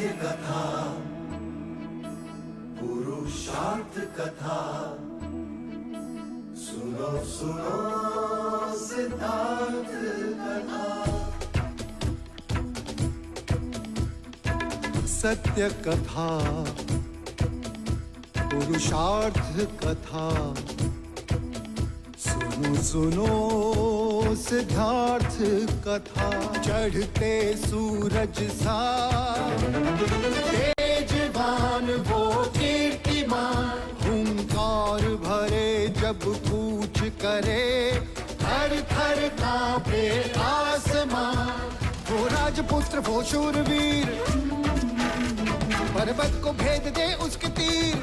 सत्य कथा पुरुषार्थ कथा सुनो सुनो सिद्धार्थ कथा। सत्य कथा पुरुषार्थ कथा सुनो सुनो सिद्धार्थ कथा। चढ़ते सूरज सा तेजवान वो कीर्तिमान, हुंकार भरे जब कूच करे, थर थर कांपे आसमान। वो राजपुत्र वो शूरवीर, पर्वत को भेद दे उसके तीर,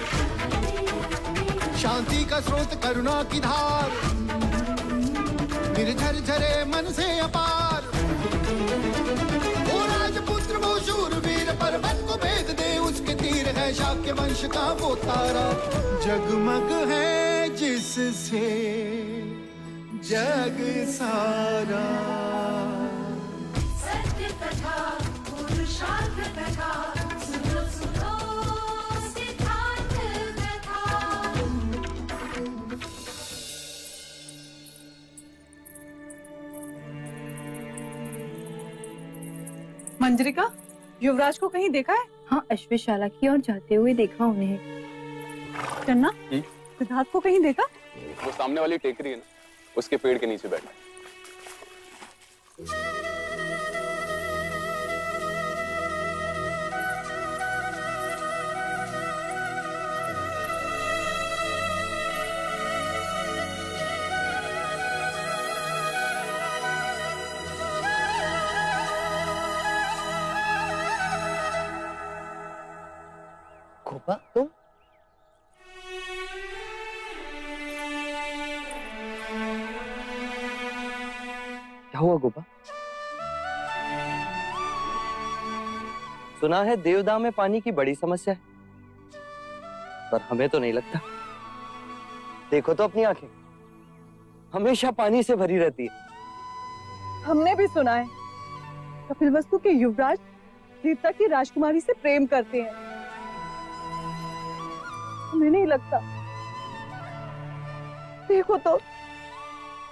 शांति का स्रोत करुणा की धार, निर्झर झरे मन से अपार। वो राजपुत्र वो शूरवीर, पर्वत को भेद दे उसके तीर, है शाक्य वंश का वो तारा, जगमग है जिससे जग सारा। सत्य कथा पुरुषार्थ कथा सुनो सुनो सिद्धार्थ कथा। मंजरिका, युवराज को कहीं देखा है? हाँ, अश्वशाला की ओर जाते हुए देखा उन्हें। चन्ना, सिद्धार्थ को कहीं देखा? वो सामने वाली टेकरी है ना, उसके पेड़ के नीचे बैठा है। गोपा, तुम? क्या हुआ गोपा? सुना है देवदाह में पानी की बड़ी समस्या है, पर हमें तो नहीं लगता। देखो तो अपनी आंखें, हमेशा पानी से भरी रहती है। हमने भी सुना है कपिलवस्तु के युवराज देवता की राजकुमारी से प्रेम करते हैं। हमें नहीं लगता। देखो तो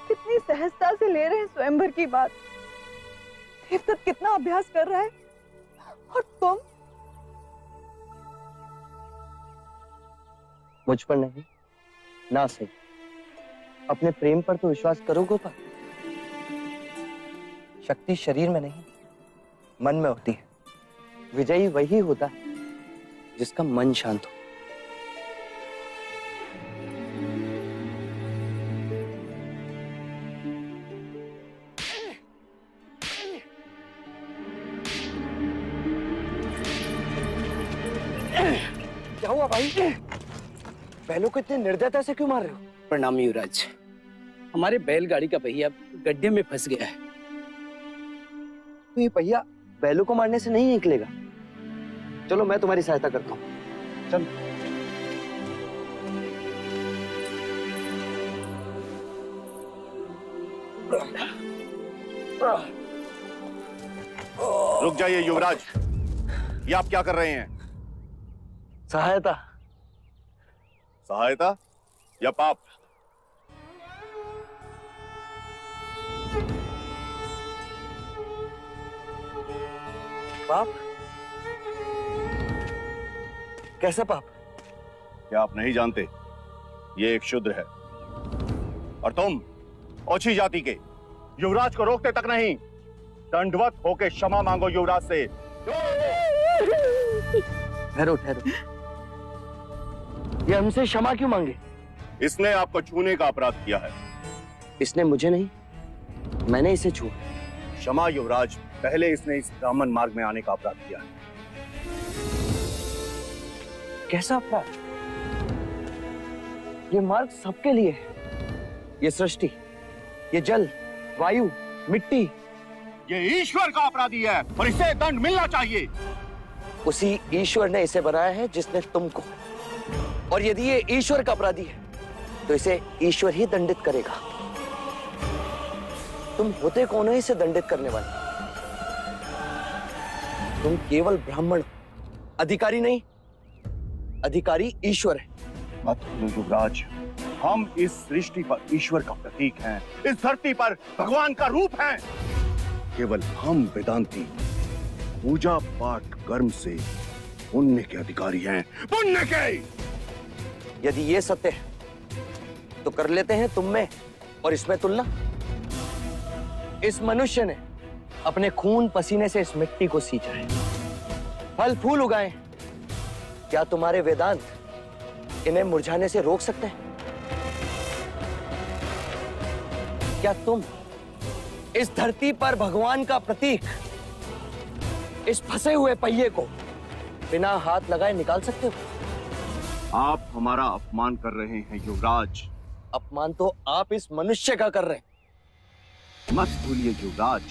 कितनी सहजता से ले रहे हैं स्वयंवर की बात। देवदत्त कितना अभ्यास कर रहा है और तुम? मुझ पर नहीं, ना सही, अपने प्रेम पर तो विश्वास करो गोपा। शक्ति शरीर में नहीं, मन में होती है। विजयी वही होता है जिसका मन शांत हो। क्या हुआ भाई? बैलों को इतने निर्दयता से क्यों मार रहे हो? प्रणाम युवराज, हमारे बैलगाड़ी का पहिया गड्ढे में फंस गया है। तो ये पहिया बैलों को मारने से नहीं निकलेगा। चलो मैं तुम्हारी सहायता करता हूँ। चलो। रुक जाइए युवराज, ये आप क्या कर रहे हैं? सहायता। सहायता या पाप? पाप? कैसा पाप? क्या आप नहीं जानते, ये एक शूद्र है, और तुम ओछी जाति के युवराज को रोकते तक नहीं, दंडवत होके क्षमा मांगो युवराज से। ठहरो ठहरो, ये हमसे क्षमा क्यों मांगे? इसने आपको छूने का अपराध किया है। इसने मुझे नहीं, मैंने इसे छुआ। क्षमा युवराज, पहले इसने इस ब्राह्मण मार्ग में आने का अपराध किया है। कैसा अपराध? ये मार्ग सबके लिए है। ये सृष्टि, ये जल, वायु, मिट्टी, ये ईश्वर का अपराधी है और इसे दंड मिलना चाहिए। उसी ईश्वर ने इसे बनाया है जिसने तुमको, और यदि ये ईश्वर का अपराधी है तो इसे ईश्वर ही दंडित करेगा। तुम होते कौन हो इसे दंडित करने वाले? तुम केवल ब्राह्मण हो, अधिकारी नहीं, अधिकारी ईश्वर है। मत भूलो युवराज, हम इस सृष्टि पर ईश्वर का प्रतीक हैं, इस धरती पर भगवान का रूप हैं। केवल हम वेदांती पूजा पाठ कर्म से पुण्य के अधिकारी हैं, पुण्य के। यदि ये सत्य है तो कर लेते हैं तुम में और इसमें तुलना। इस मनुष्य ने अपने खून पसीने से इस मिट्टी को सींचा है, फल फूल उगाए। क्या तुम्हारे वेदांत इन्हें मुरझाने से रोक सकते हैं? क्या तुम इस धरती पर भगवान का प्रतीक, इस फंसे हुए पहिए को बिना हाथ लगाए निकाल सकते हो? आप हमारा अपमान कर रहे हैं युवराज। अपमान तो आप इस मनुष्य का कर रहे हैं। मत भूलिए युवराज,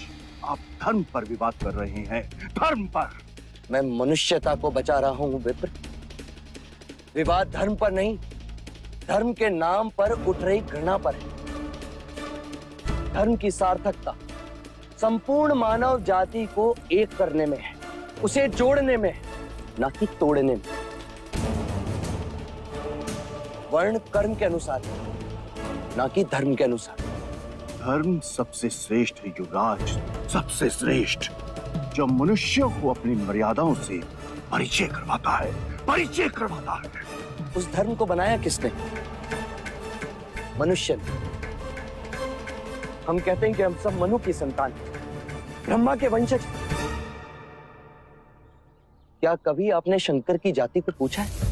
आप धर्म पर विवाद कर रहे हैं, धर्म पर। मैं मनुष्यता को बचा रहा हूं विप्र। विवाद धर्म पर नहीं, धर्म के नाम पर उठ रही घृणा पर है। धर्म की सार्थकता संपूर्ण मानव जाति को एक करने में है, उसे जोड़ने में है, ना कि तोड़ने में। वर्ण कर्म के अनुसार, ना कि धर्म के अनुसार। धर्म सबसे श्रेष्ठ है युवराज, सबसे श्रेष्ठ, जो मनुष्य को अपनी मर्यादाओं से परिचय करवाता है, परिचय करवाता है। उस धर्म को बनाया किसने? मनुष्य ने। हम कहते हैं कि हम सब मनु की संतान हैं, ब्रह्मा के वंशज। क्या कभी आपने शंकर की जाति को पूछा है?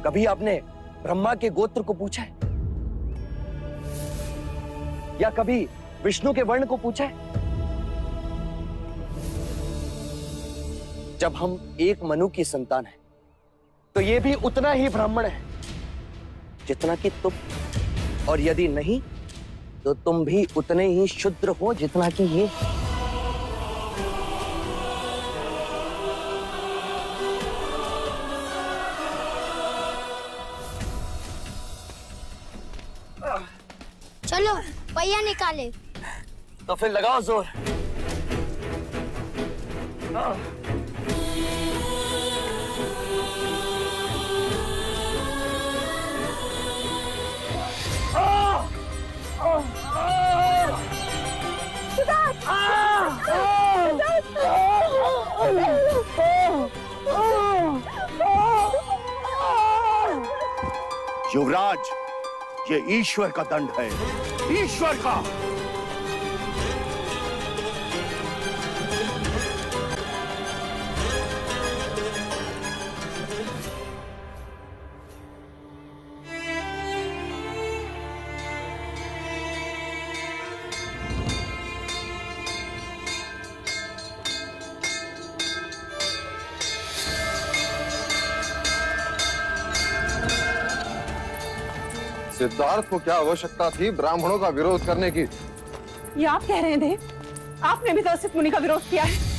कभी आपने ब्रह्मा के गोत्र को पूछा है? या कभी विष्णु के वर्ण को पूछा है? जब हम एक मनु की संतान हैं, तो ये भी उतना ही ब्राह्मण है जितना कि तुम, और यदि नहीं तो तुम भी उतने ही शूद्र हो जितना कि ये। चलो पहिया निकाले। तो फिर लगाओ जोर। युवराज, ये ईश्वर का दंड है, ईश्वर का। सिद्धार्थ को क्या आवश्यकता थी ब्राह्मणों का विरोध करने की? ये आप कह रहे हैं देव? आपने भी तो असित मुनि का विरोध किया है।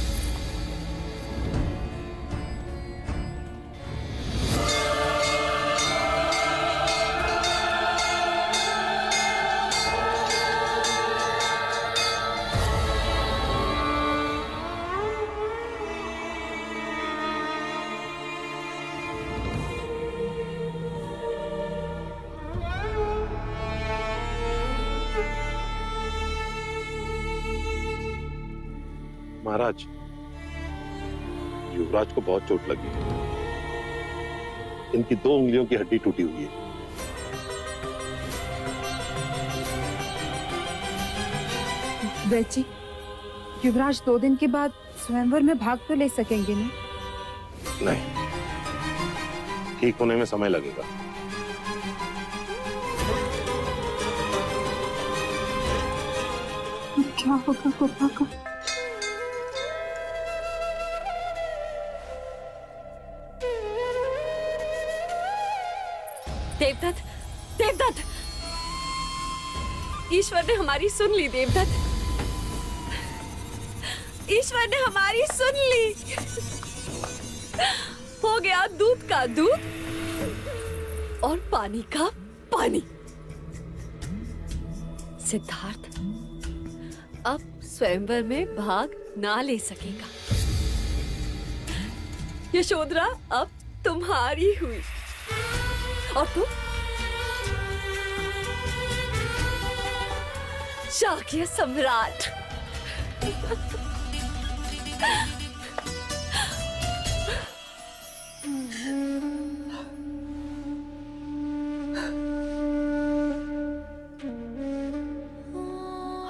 महाराज, युवराज को बहुत चोट लगी है। इनकी 2 उंगलियों की हड्डी टूटी हुई है। वैद जी, युवराज 2 दिन के बाद स्वयंवर में भाग तो ले सकेंगे नहीं? नहीं, ठीक होने में समय लगेगा। क्या होगा गोपा को? देवदत्त, देवदत्त, ईश्वर ने हमारी सुन ली। देवदत्त, ईश्वर ने हमारी सुन ली। हो गया दूध का दूध और पानी का पानी। सिद्धार्थ अब स्वयंवर में भाग ना ले सकेगा। यशोधरा अब तुम्हारी हुई। और तुम शाक्य सम्राट।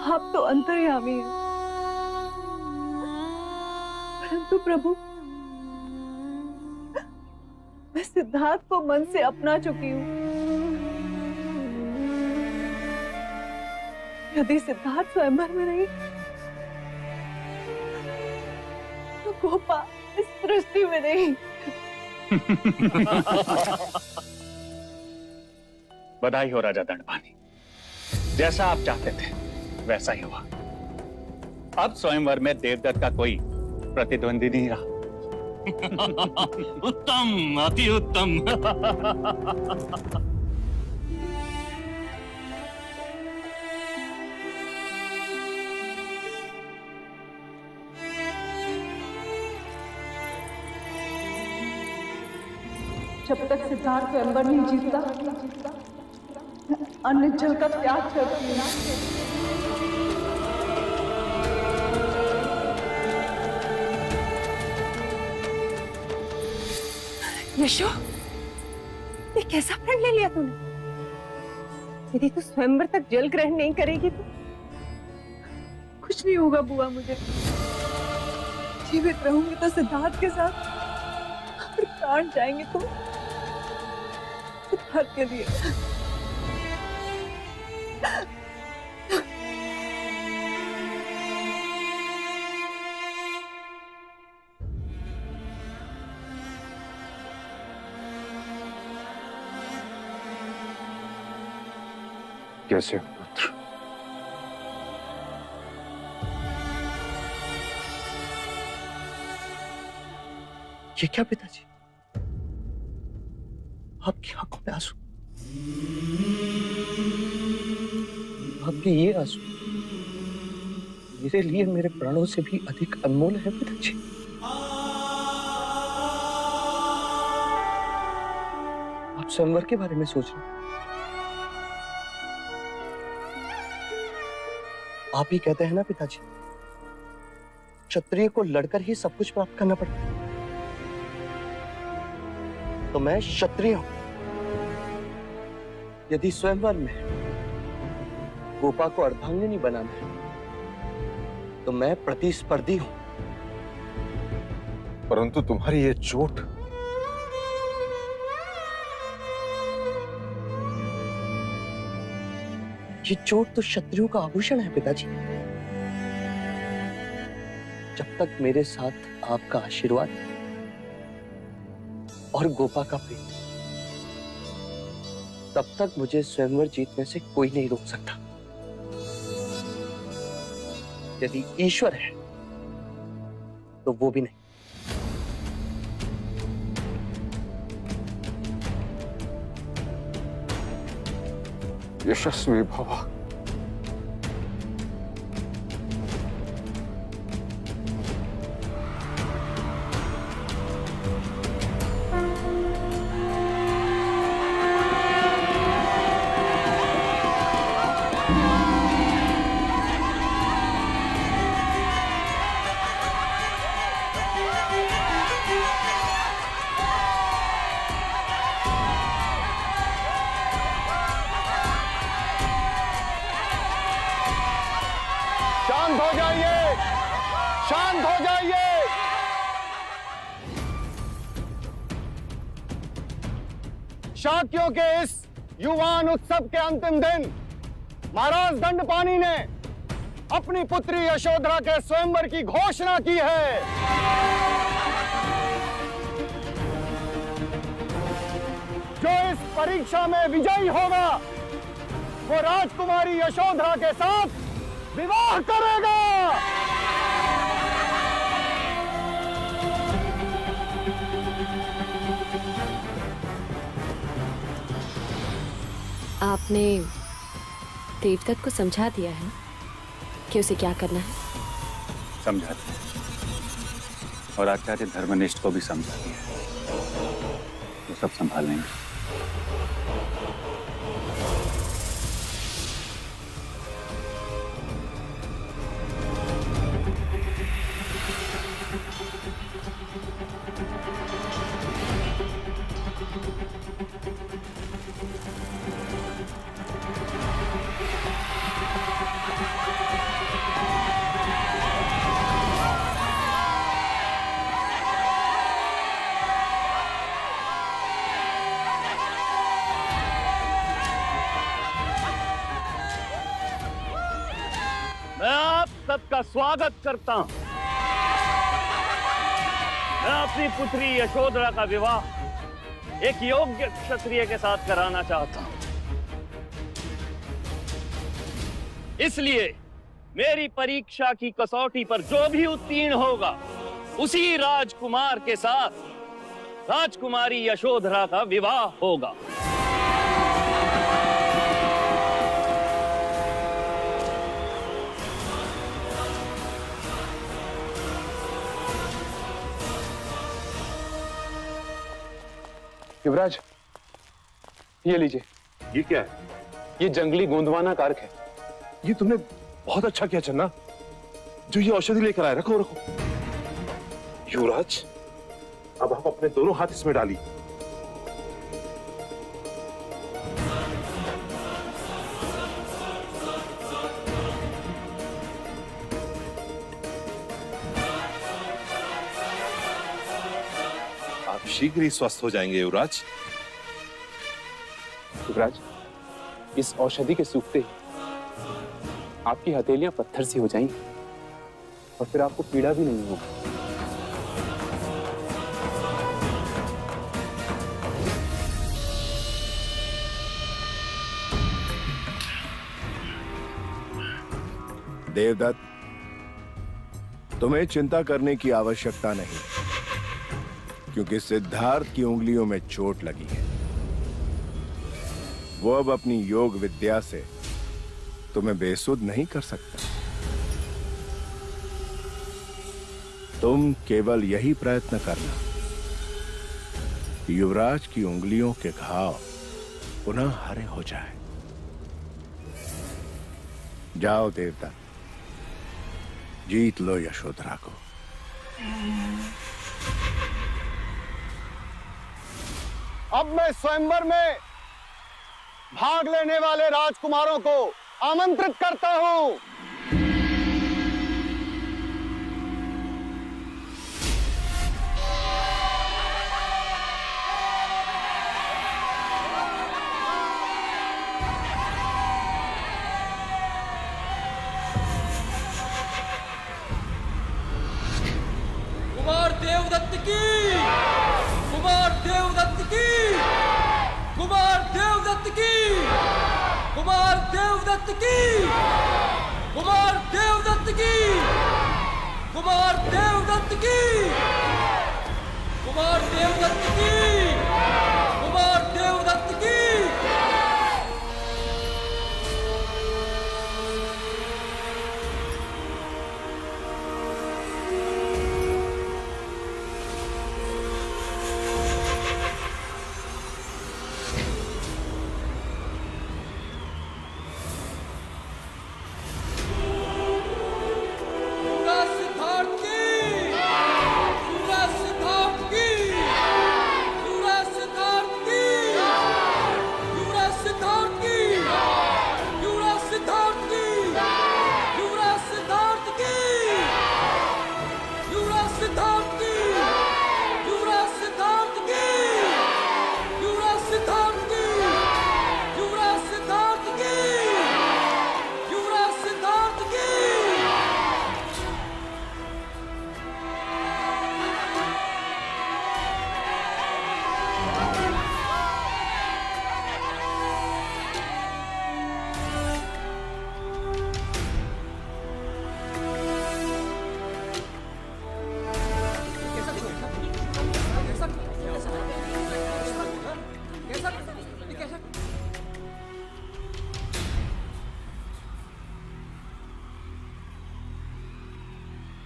आप तो अंतर्यामी हैं, परंतु प्रभु मैं सिद्धार्थ को मन से अपना चुकी हूँ। यदि सिद्धार्थ स्वयंवर में नहीं तो गोपा इस सृष्टि में नहीं। बधाई हो राजा दंडपानी, जैसा आप चाहते थे वैसा ही हुआ। अब स्वयंवर में देवदत्त का कोई प्रतिद्वंदी नहीं रहा। उत्तम, अति उत्तम। जब तक सिद्धार्थ स्वयंवर नहीं जीतता अन्य जल का त्याग करती हूँ। यशो, ये कैसा प्रण ले लिया तूने? यदि तू स्वयंवर तक जल ग्रहण नहीं करेगी तो कुछ नहीं होगा बुआ। मुझे जीवित रहूंगी तो सिद्धार्थ के साथ, और प्राण जाएंगे तो सिद्धार्थ के लिए। कैसे हो पुत्र? ये क्या पिताजी, आपकी आंखों में आंसू? आपके ये आंसू मेरे लिए मेरे प्राणों से भी अधिक अनमोल है पिताजी। आप स्वयंवर के बारे में सोच रहे हैं। आप ही कहते हैं ना पिताजी, क्षत्रिय को लड़कर ही सब कुछ प्राप्त करना पड़ता है। तो मैं क्षत्रिय हूं। यदि स्वयंवर में गोपा को अर्धांगिनी बनाना है तो मैं प्रतिस्पर्धी हूं। परंतु तुम्हारी ये चोट, ये चोट तो क्षत्रियों का आभूषण है पिताजी। जब तक मेरे साथ आपका आशीर्वाद और गोपा का प्रेम, तब तक मुझे स्वयंवर जीतने से कोई नहीं रोक सकता। यदि ईश्वर है तो वो भी नहीं। यशस्वी भव। शांत हो जाइए, शांत हो जाइए। शाक्यों के इस युवान उत्सव के अंतिम दिन महाराज दंडपानी ने अपनी पुत्री यशोधरा के स्वयंवर की घोषणा की है। जो इस परीक्षा में विजयी होगा वो राजकुमारी यशोधरा के साथ विवाह करेगा। आपने देवदत्त को समझा दिया है कि उसे क्या करना है? समझा दिया, और आचार्य धर्मनिष्ठ को भी समझा दिया। सब संभाल लेंगे। मैं आप सबका स्वागत करता हूं। मैं अपनी पुत्री यशोधरा का विवाह एक योग्य क्षत्रिय के साथ कराना चाहता हूं। इसलिए मेरी परीक्षा की कसौटी पर जो भी उत्तीर्ण होगा उसी राजकुमार के साथ राजकुमारी यशोधरा का विवाह होगा। युवराज, ये लीजिए। ये क्या है? ये जंगली गोंदवाना कारक है। ये तुमने बहुत अच्छा किया चन्ना, जो ये औषधि लेकर आए। रखो रखो। युवराज, अब हम अपने दोनों हाथ इसमें डाली। आप शीघ्र ही स्वस्थ हो जाएंगे युवराज। युवराज, इस औषधि के सूखते ही आपकी हथेलियां पत्थर सी हो जाएंगी और फिर आपको पीड़ा भी नहीं होगी। देवदत्त, तुम्हें चिंता करने की आवश्यकता नहीं, क्योंकि सिद्धार्थ की उंगलियों में चोट लगी है। वो अब अपनी योग विद्या से तुम्हें बेसुध नहीं कर सकता। तुम केवल यही प्रयत्न करना कि युवराज की उंगलियों के घाव पुनः हरे हो जाए। जाओ देवदत्त, जीत लो यशोधरा को। अब मैं स्वयंवर में भाग लेने वाले राजकुमारों को आमंत्रित करता हूं। कुमार देवदत्त की, कुमार देवदत्त की, कुमार देवदत्त की, कुमार देवदत्त की, कुमार देवदत्त की, कुमार देवदत्त की, कुमार देवदत्त की, कुमार देवदत्त की।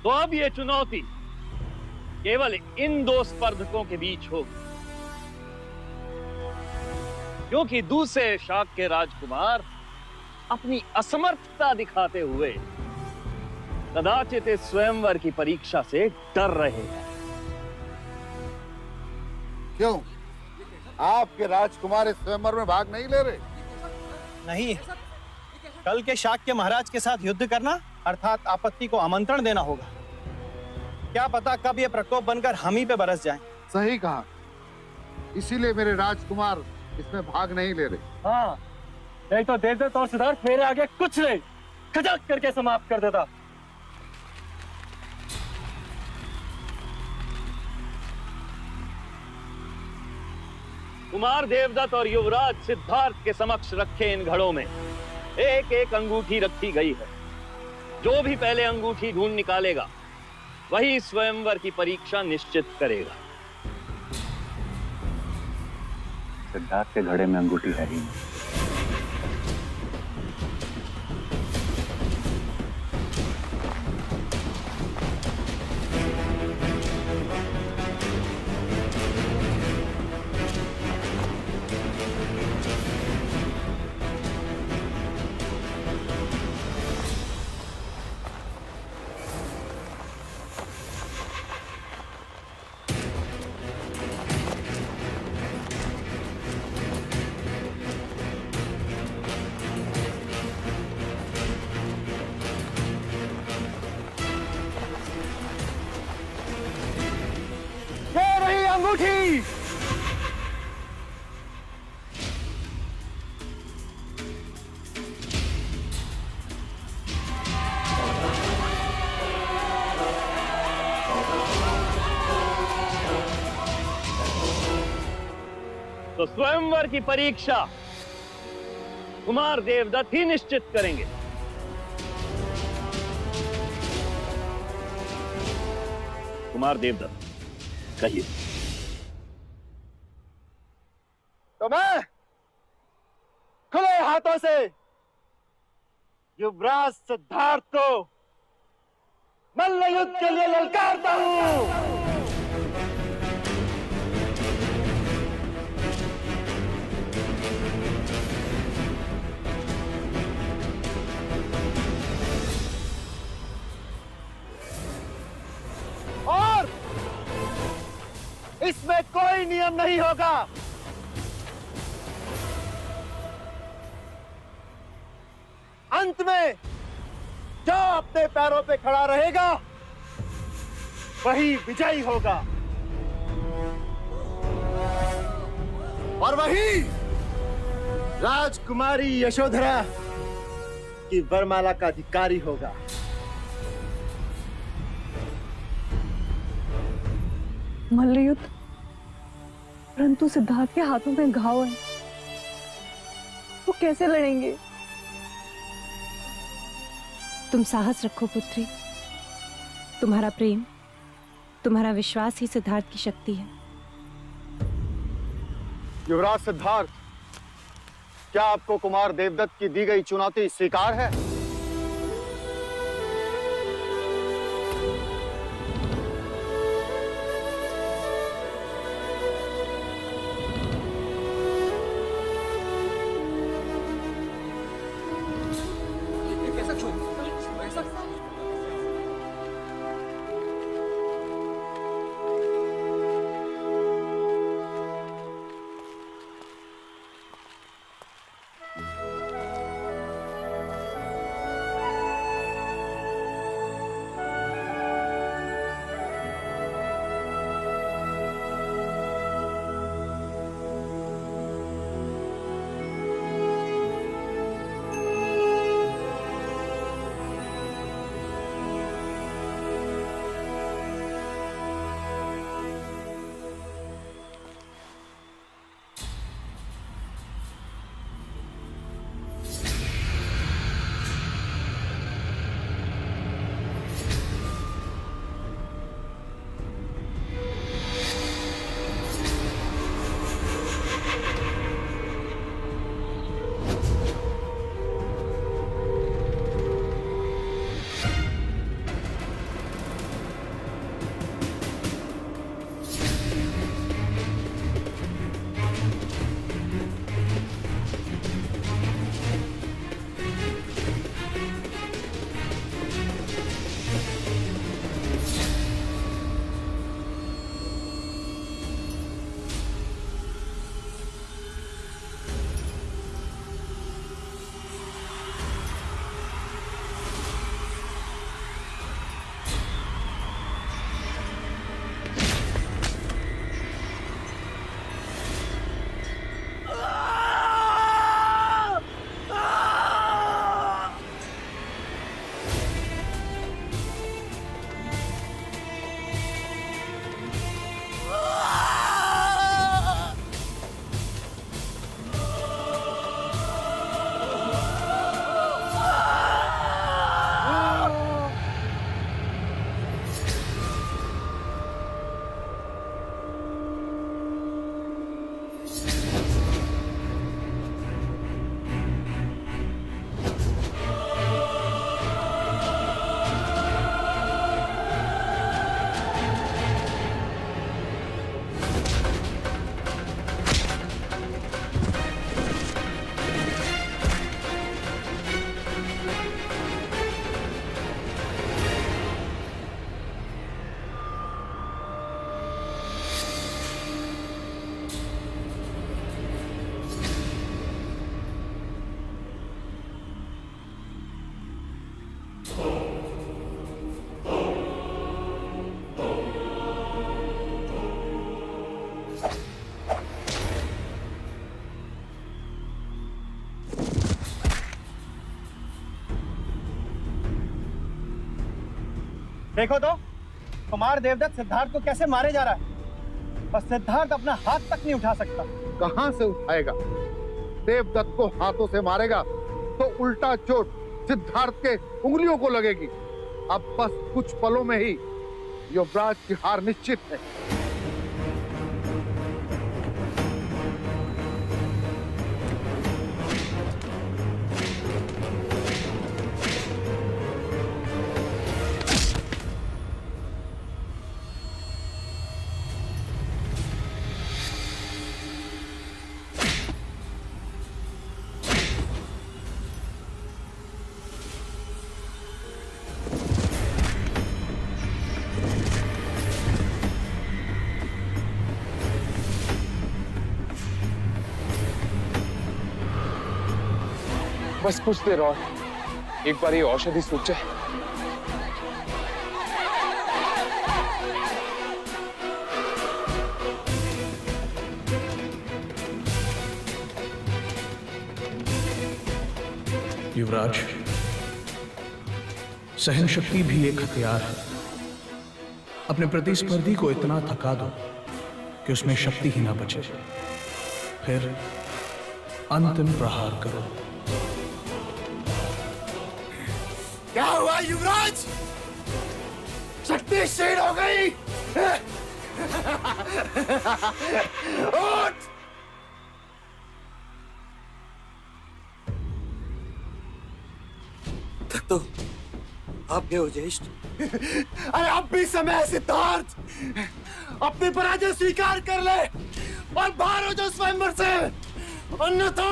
तो अब ये चुनौती केवल इन दो स्पर्धकों के बीच होगी। क्योंकि दूसरे शाक के राजकुमार अपनी असमर्थता दिखाते हुए कदाचित इस स्वयंवर की परीक्षा से डर रहे हैं। क्यों? आपके राजकुमार इस स्वयंवर में भाग नहीं ले रहे? नहीं, कल के शाक्य महाराज के साथ युद्ध करना अर्थात आपत्ति को आमंत्रण देना होगा। क्या पता कब ये प्रकोप बनकर हम ही पे बरस जाए। सही कहा, इसीलिए मेरे राजकुमार इसमें भाग नहीं ले रहे। हाँ, नहीं तो देवदत्त और सिद्धार्थ मेरे आगे कुछ नहीं, खटक करके समाप्त कर देता। कुमार देवदत्त और युवराज सिद्धार्थ के समक्ष रखे इन घड़ों में एक एक अंगूठी रखी गई है। जो भी पहले अंगूठी ढूंढ निकालेगा वही स्वयंवर की परीक्षा निश्चित करेगा। सिद्धार्थ के घड़े में अंगूठी है ही नहीं। अंगूठी तो स्वयंवर की परीक्षा कुमार देवदत्त ही निश्चित करेंगे। कुमार देवदत्त, कहिए। तो मैं खुले हाथों से युवराज सिद्धार्थ को मल्ल युद्ध के लिए ललकारता हूं। और इसमें कोई नियम नहीं होगा। अंत में जो अपने पैरों पे खड़ा रहेगा वही विजयी होगा और वही राजकुमारी यशोधरा की वरमाला का अधिकारी होगा। मल्लयुद्ध, परंतु सिद्धार्थ के हाथों में घाव है, वो कैसे लड़ेंगे? तुम साहस रखो पुत्री। तुम्हारा प्रेम, तुम्हारा विश्वास ही सिद्धार्थ की शक्ति है। युवराज सिद्धार्थ, क्या आपको कुमार देवदत्त की दी गई चुनौती स्वीकार है? देखो तो कुमार देवदत्त सिद्धार्थ को कैसे मारे जा रहा है, और सिद्धार्थ अपना हाथ तक नहीं उठा सकता। कहां से उठाएगा? देवदत्त को हाथों से मारेगा तो उल्टा चोट सिद्धार्थ के उंगलियों को लगेगी। अब बस कुछ पलों में ही युवराज की हार निश्चित है। बस कुछ देर और, एक बार ये औषधि सूख जाए। युवराज, सहन शक्ति भी एक हथियार है। अपने प्रतिस्पर्धी को इतना थका दो कि उसमें शक्ति ही ना बचे, फिर अंतिम प्रहार करो। क्या हुआ युवराज? शक्ति क्षीण हो गई। उठ! तो आप गए हो ज्येष्ठ? अरे अब भी समय है सिद्धार्थ, अपनी पराजय स्वीकार कर ले और बाहर हो जाओ स्वयंवर से, अन्यथा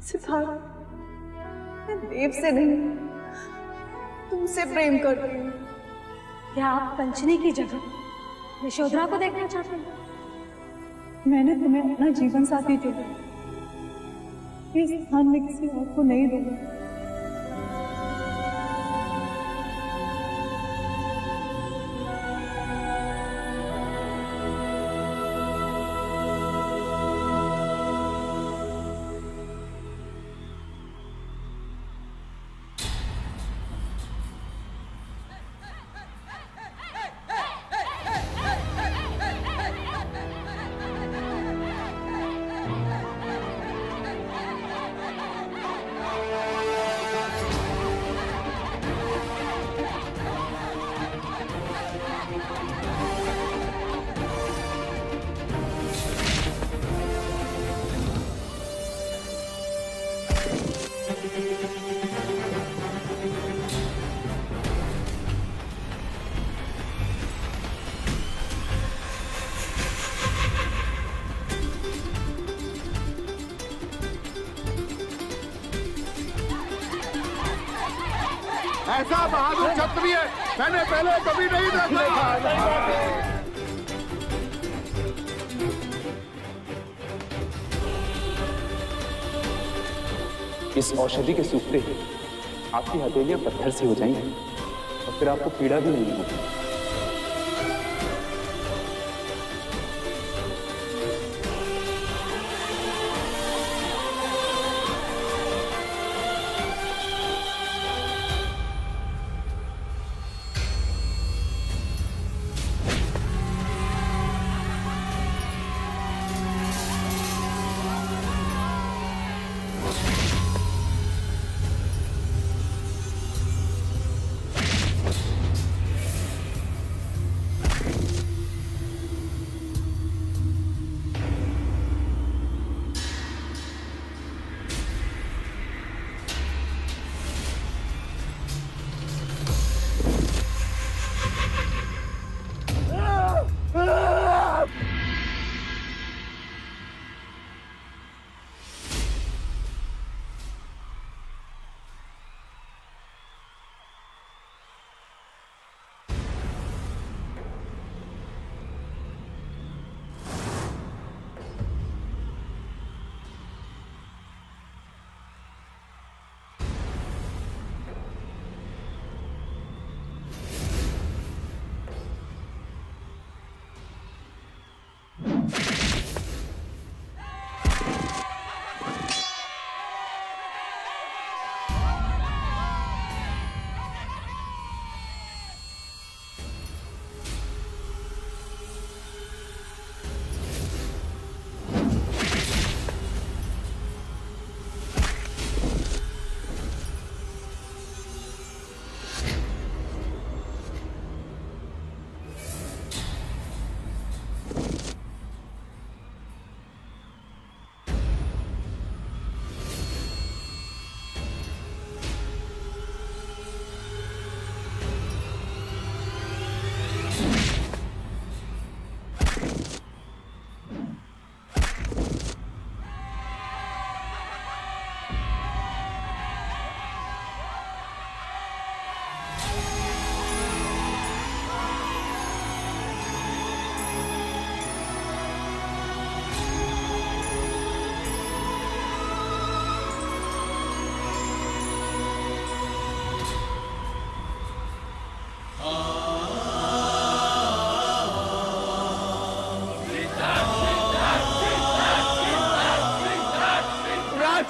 सिद्धार्थ, मैं देव से नहीं तुमसे प्रेम कर रही हूँ। क्या आप कंचनी की जगह यशोधरा को देखना चाहते हैं? मैंने तुम्हें अपना जीवन साथी चुना, इस स्थान में किसी और को नहीं दूंगा। ऐसा बहादुर क्षत्रिय मैंने पहले कभी नहीं देखा। इस औषधि के सूखते ही आपकी हथेलियां पत्थर सी हो जाएंगी और फिर आपको पीड़ा भी नहीं होगी।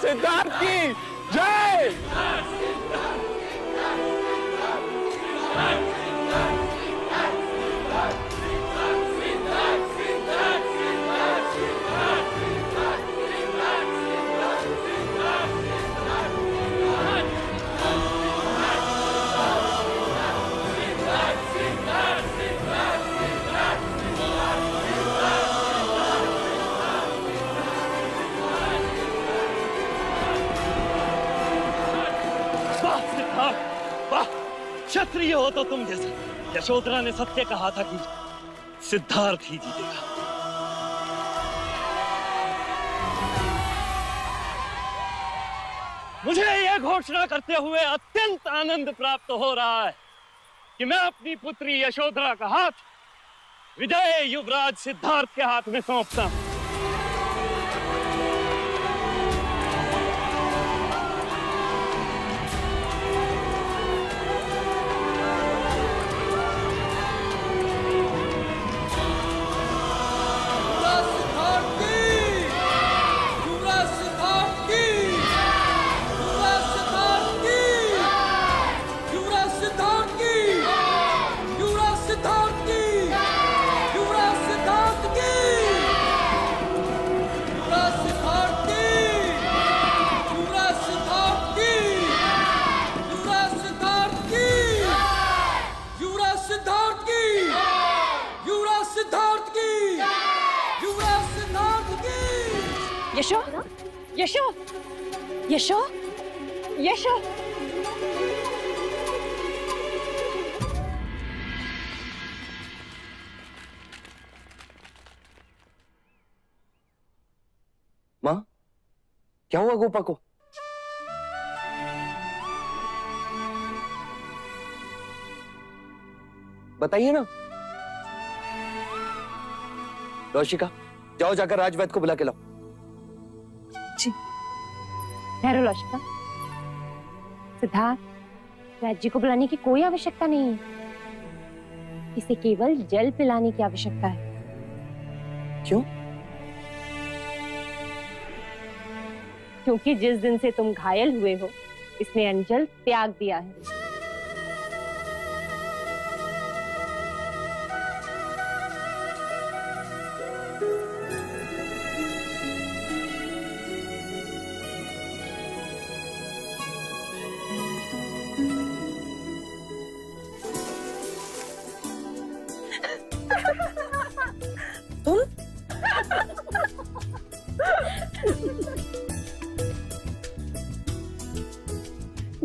सिद्धार्थ की जय। क्षत्रिय हो तो तुम जैसे। यशोधरा ने सत्य कहा था कि सिद्धार्थ ही जीतेगा। मुझे यह घोषणा करते हुए अत्यंत आनंद प्राप्त हो रहा है कि मैं अपनी पुत्री यशोधरा का हाथ विजय युवराज सिद्धार्थ के हाथ में सौंपता हूं। यशो यशो यशो यशो माँ, क्या हुआ गोपा को? बताइए ना। रोशिका, जाओ जाकर राजवैद्य को बुला के लाओ। जी, ठहरो लौशिका। सिद्धार्थ, राज जी को बुलाने की कोई आवश्यकता नहीं है। इसे केवल जल पिलाने की आवश्यकता है। क्यों? क्योंकि जिस दिन से तुम घायल हुए हो, इसने अंजल त्याग दिया है।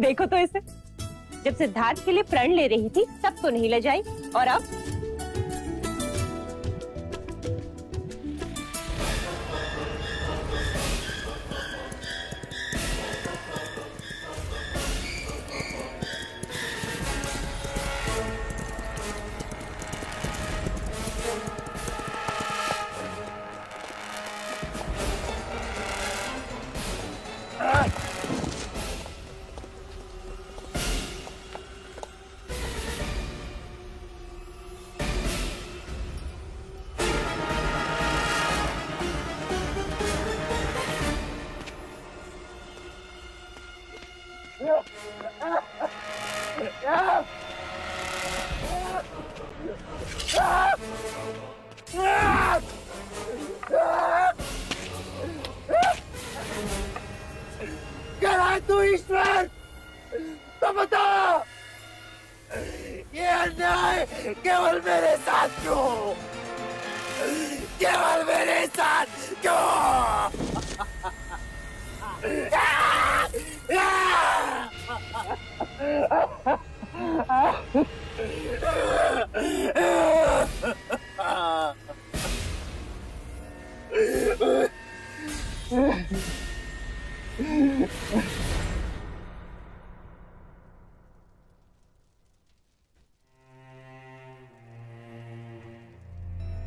देखो तो इसे, जब सिद्धार्थ के लिए प्रण ले रही थी तब तो नहीं ले जाई, और अब तू ईश्वर, तो बता ये अन्याय केवल मेरे साथ क्यों? केवल मेरे साथ क्यों?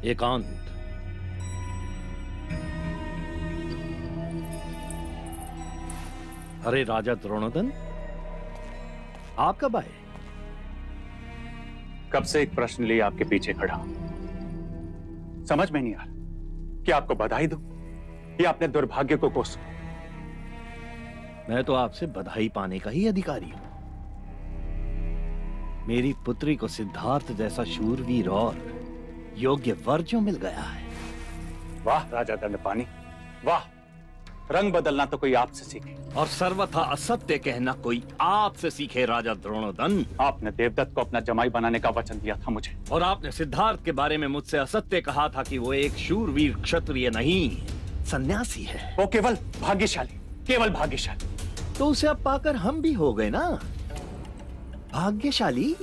एकांत। अरे राजा द्रोणोदन, आप कब आए? कब से एक प्रश्न लिए आपके पीछे खड़ा हूं। समझ में नहीं आ रहा कि आपको बधाई दूं या अपने दुर्भाग्य को कोसूं। मैं तो आपसे बधाई पाने का ही अधिकारी हूं। मेरी पुत्री को सिद्धार्थ जैसा शूरवीर और योग्य वर जो मिल गया है। वाह राजा दंडपानी, वाह। रंग बदलना तो कोई आपसे सीखे, और सर्वथा असत्य कहना कोई आपसे सीखे राजा द्रोणोदन। आपने देवदत्त को अपना जमाई बनाने का वचन दिया था मुझे, और आपने सिद्धार्थ के बारे में मुझसे असत्य कहा था कि वो एक शूरवीर क्षत्रिय नहीं, सन्यासी है। वो केवल भाग्यशाली, केवल भाग्यशाली। तो उसे अब पाकर हम भी हो गए ना भाग्यशाली।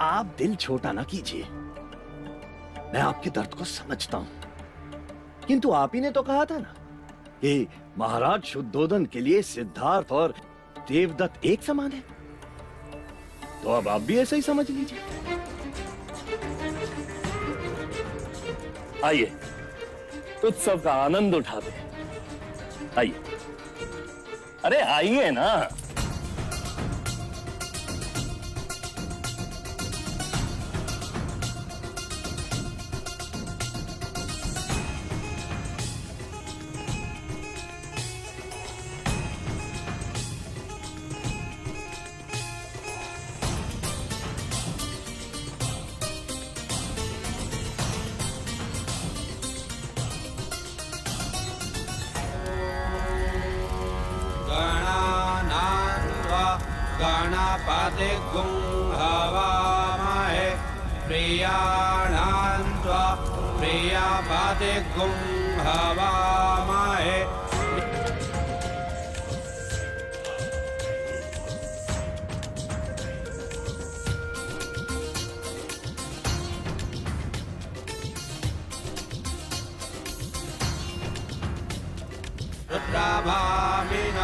आप दिल छोटा ना कीजिए, मैं आपके दर्द को समझता हूं। किंतु आप ही ने तो कहा था ना कि महाराज शुद्धोदन के लिए सिद्धार्थ और देवदत्त एक समान है, तो अब आप भी ऐसा ही समझ लीजिए। आइए उत्सव का आनंद उठाते हैं। आइए, अरे आइए ना। गणपति गुं हवामहे प्रियाणां त्वा प्रियपति गुं हवामहे। रुद्राभामिन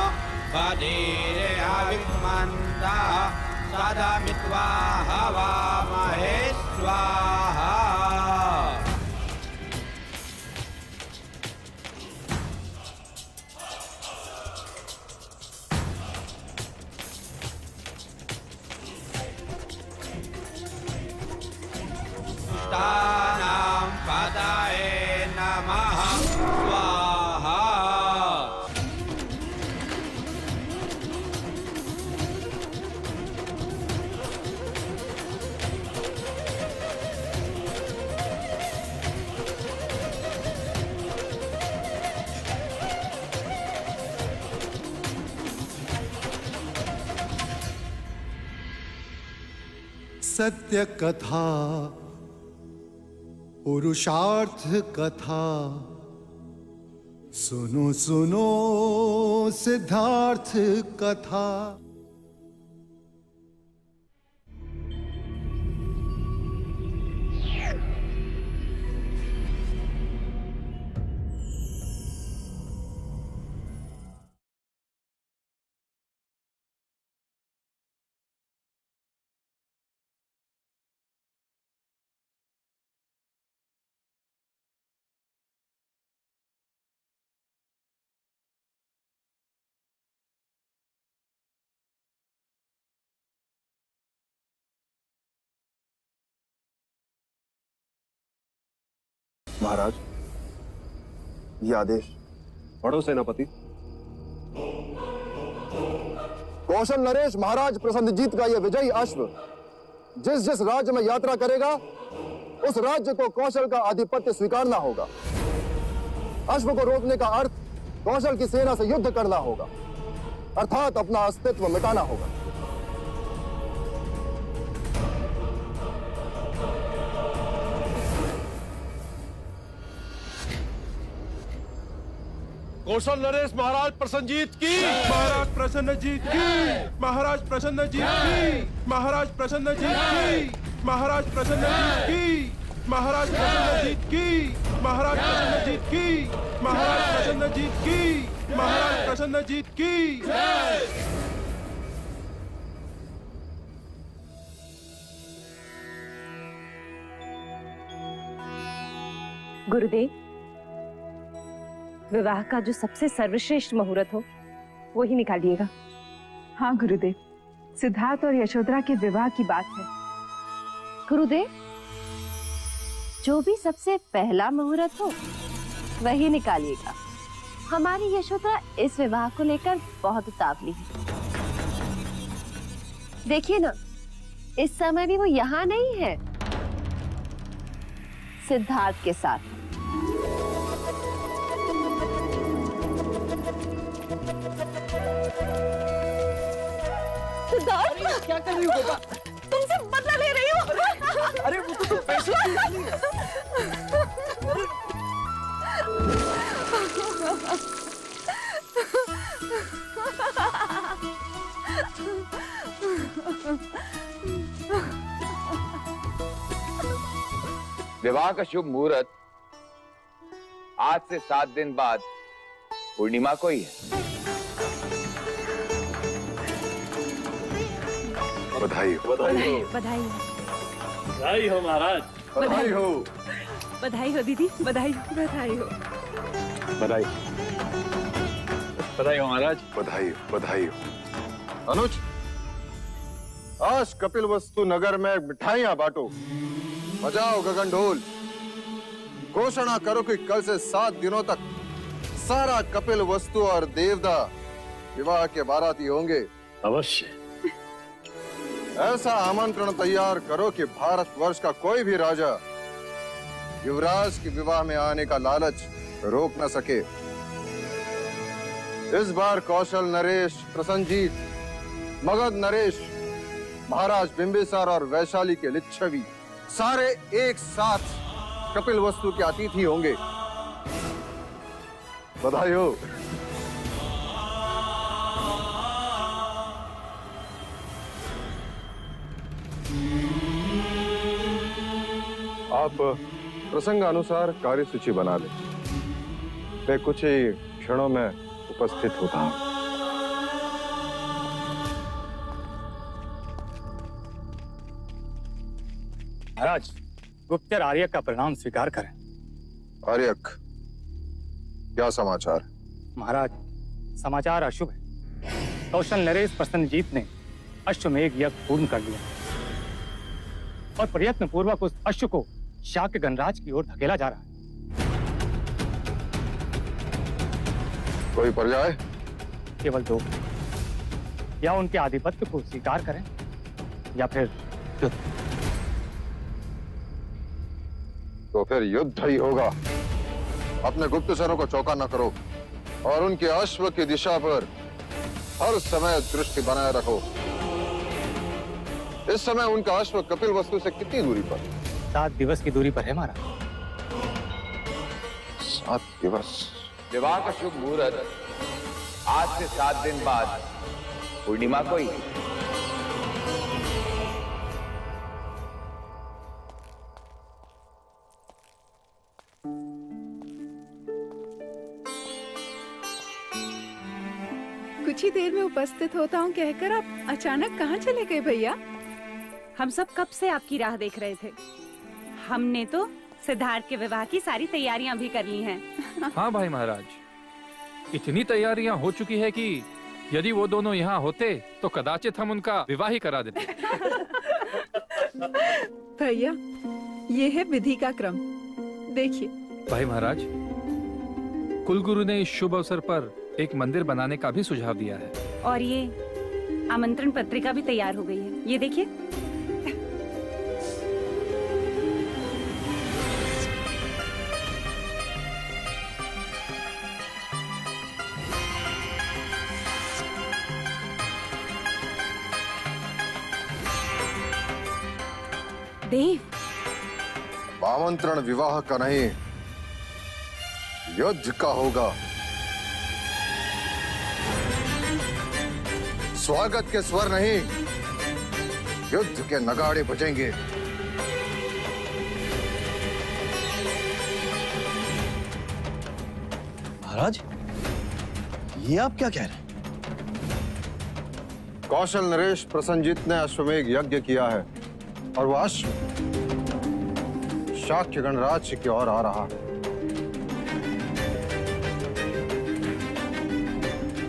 बधीरे अविमन्दा सदा मित्वा हवामहे स्वाहा। दुष्टानां पतये नमः स्वाहा। सत्य कथा, पुरुषार्थ कथा, सुनो सुनो सिद्धार्थ कथा। महाराज, ये आदेश पढ़ो सेनापति। कौशल नरेश महाराज प्रसन्नजीत का यह विजयी अश्व जिस जिस राज्य में यात्रा करेगा उस राज्य को कौशल का आधिपत्य स्वीकारना होगा। अश्व को रोकने का अर्थ कौशल की सेना से युद्ध करना होगा, अर्थात अपना अस्तित्व मिटाना होगा। कौशल नरेश महाराज प्रसन्नजीत की, महाराज प्रसन्नजीत की, महाराज प्रसन्नजीत की, महाराज प्रसन्नजीत की, महाराज प्रसन्नजीत की, महाराज प्रसन्नजीत की, महाराज प्रसन्नजीत की, महाराज प्रसन्नजीत की, महाराज प्रसन्नजीत की। गुरुदेव, विवाह का जो सबसे सर्वश्रेष्ठ मुहूर्त हो वो ही निकालिएगा। हाँ गुरुदेव, सिद्धार्थ और यशोधरा के विवाह की बात है। गुरुदेव, जो भी सबसे पहला मुहूर्त हो वही निकालिएगा। हमारी यशोधरा इस विवाह को लेकर बहुत उतावली है। देखिए ना, इस समय भी वो यहाँ नहीं है, सिद्धार्थ के साथ। सिद्धार्थ, क्या कर रही हो बेटा? तुमसे बदला ले रही हो। अरे वो तो पैसे की वाली है। विवाह का शुभ मुहूर्त आज से 7 दिन बाद पूर्णिमा को ही है। बधाई हो, बधाई हो, बधाई बधाई हो महाराज। बधाई हो, बधाई हो दीदी, बधाई हो, बधाई हो। बधाई बधाई हो महाराज। बधाई हो, बधाई हो। अनुज, आज कपिल वस्तु नगर में मिठाइयां बांटो, बजाओ गगन ढोल, घोषणा करो कि कल से 7 दिनों तक सारा कपिल वस्तु और देवदा विवाह के बाराती होंगे। अवश्य। ऐसा आमंत्रण तैयार करो कि भारतवर्ष का कोई भी राजा युवराज के विवाह में आने का लालच रोक न सके। इस बार कौशल नरेश प्रसन्नजीत, मगध नरेश, महाराज बिंबिसार और वैशाली के लिच्छवी सारे एक साथ कपिल वस्तु के अतिथि होंगे। बधाई हो। आप प्रसंग अनुसार कार्यसूची बना लें। मैं कुछ ही क्षणों में उपस्थित होता हूं। महाराज, गुप्तचर आर्यक का प्रणाम स्वीकार करें। आर्यक, क्या समाचार? महाराज, समाचार अशुभ है। कौशल नरेश प्रसन्नजीत ने अश्वमेध यज्ञ पूर्ण कर लिया और प्रयत्न पूर्वक उस अश्व को शाक्य गणराज की ओर धकेला जा रहा है। कोई पर्याय? केवल दो, या उनके आधिपत्य को स्वीकार करें या फिर युद्ध। तो फिर युद्ध ही होगा। अपने गुप्तचरों को चौका न करो और उनके अश्व की दिशा पर हर समय दृष्टि बनाए रखो। इस समय उनका अश्व कपिल वस्तु से कितनी दूरी पर? 7 दिवस की दूरी पर है महाराज। 7 दिवस? विवाह का शुभ मुहूर्त आज से 7 दिन बाद पूर्णिमा को ही। कुछ ही देर में उपस्थित होता हूँ कहकर आप अचानक कहाँ चले गए भैया? हम सब कब से आपकी राह देख रहे थे। हमने तो सिद्धार्थ के विवाह की सारी तैयारियां भी कर ली हैं। हाँ भाई महाराज, इतनी तैयारियां हो चुकी है कि यदि वो दोनों यहाँ होते तो कदाचित हम उनका विवाह ही करा देते। भैया, ये है विधि का क्रम, देखिए। भाई महाराज, कुलगुरु ने इस शुभ अवसर पर एक मंदिर बनाने का भी सुझाव दिया है। और ये आमंत्रण पत्रिका भी तैयार हो गई है, ये देखिए। देव, आमंत्रण विवाह का नहीं, युद्ध का होगा। स्वागत के स्वर नहीं, युद्ध के नगाड़े बजेंगे। महाराज, ये आप क्या कह रहे हैं? कौशल नरेश प्रसन्नजीत ने अश्वमेघ यज्ञ किया है और वह अश्व शाक्य गणराज्य की ओर आ रहा है।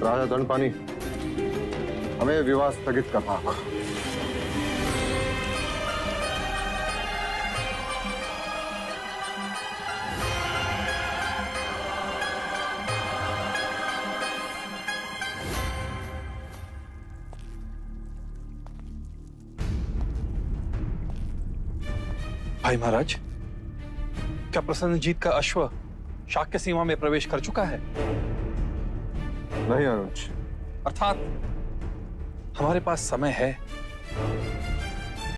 राजा दंडपानी, हमें विवाह स्थगित करना होगा। भाई महाराज, क्या प्रसन्नजीत का अश्व शाक्य सीमा में प्रवेश कर चुका है? नहीं अनुज। अर्थात हमारे पास समय है।